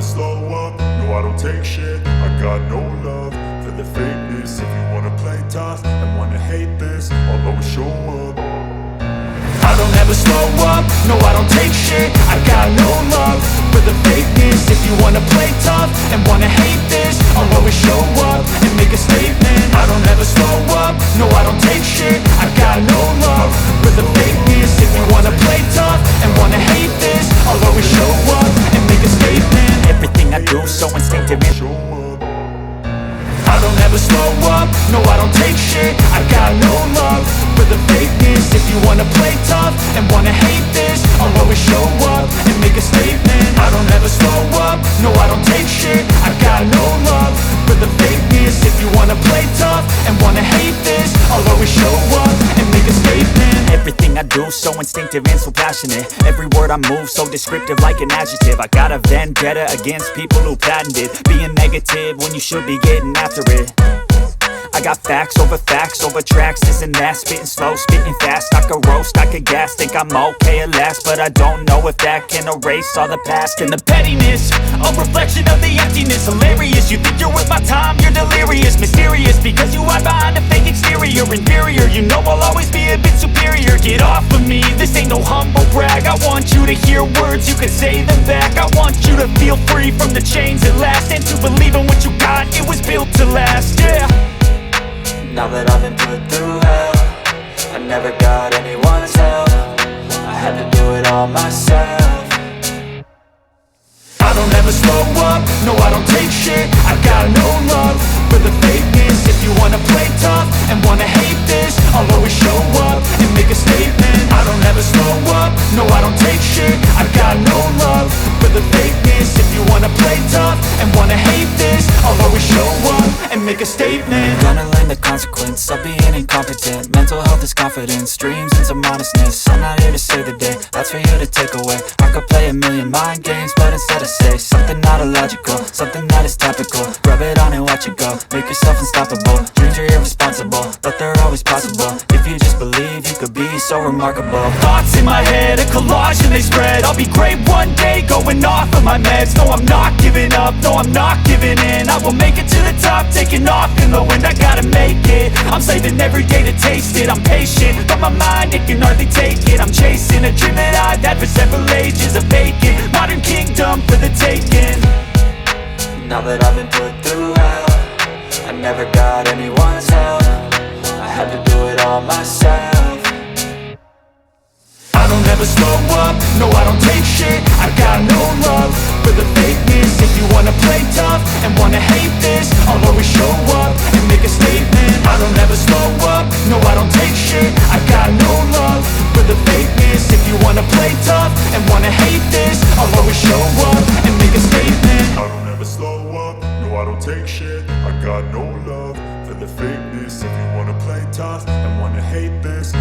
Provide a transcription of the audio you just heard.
slow up, no I don't take shit. I got no love for the fakeness. If you wanna play tough and wanna hate this, I'll always show up. I don't ever slow up, no I don't take shit. I got no love for the fakeness. If you wanna play tough and wanna hate this, I'll always show up and make a statement. I don't ever slow up, no I don't take shit. I got no love for the fakeness. If you wanna play tough and wanna hate this, I'll always show up and make a statement. Everything I do so instinctive and show up. I don't ever slow up, no I don't take shit. I got no love for the fakeness. If you wanna play tough and wanna hate this, I'll always show up and make a statement. I don't ever slow up, no I don't take shit. I got no love for the fakeness. If you wanna play tough and wanna hate this, I'll always show up and make a statement. Everything I do so instinctive and so passionate. Every word I move so descriptive like an adjective. I got a vendetta against people who patented being negative when you should be getting after it. I got facts over tracks, this and that. Spitting slow, spitting fast. I could roast, I could gas. Think I'm okay at last, but I don't know if that can erase all the past. And the pettiness, a reflection of the emptiness. Hilarious, you think you're worth my time, you're delirious. Mysterious, because you hide behind a fake exterior. Inferior, you know I'll always be a bit superior. Get off of me, this ain't no humble brag. I want you to hear words, you can say them back. I want you to feel free from the chains at last, and to believe in what you got, it was built to last, yeah. Now that I've been put through hell, I never got anyone's help. I had to do it all myself. I don't ever slow up, no I don't take shit. I got no love for the fakeness. If you wanna play tough and wanna hate this, I'll always show up and make a statement. I don't ever slow up, no I don't take shit. I got no love for the fakeness. If you wanna play tough and wanna hate this, I'll always show up and make a statement. Gonna learn the consequence of being incompetent. Mental health is confidence, dreams and some modestness. I'm not here to save the day, that's for you to take away. I could play a million mind games, but instead I say something not illogical, something that is topical. Rub it on and watch it go, make yourself unstoppable. Dreams are irresponsible, but they're always possible. If you just believe, you could be so remarkable. Thoughts in my head, a collage and they spread. I'll be great one day, going off of my meds. No I'm not giving up, no I'm not giving in. I will make it to the top, taking off in the wind. I gotta make it, I'm saving every day to taste it. I'm patient, but my mind, it can hardly take it. I'm chasing a dream that I've had for several ages. A vacant, modern kingdom for the taking. Now that I've been put through hell, I never got anyone's help. I had to do it all myself. I don't ever slow up, no I don't take shit. I got no love for the fakeness. If you wanna play tough and wanna hate this, I'll always show up and make a statement. I don't ever slow up, no I don't take shit. I got no love for the fakeness. If you wanna play tough and wanna hate this, I'll always show up and make a statement. I don't ever slow up, no I don't take shit. I got no love for the fakeness. If you wanna play tough and wanna hate this,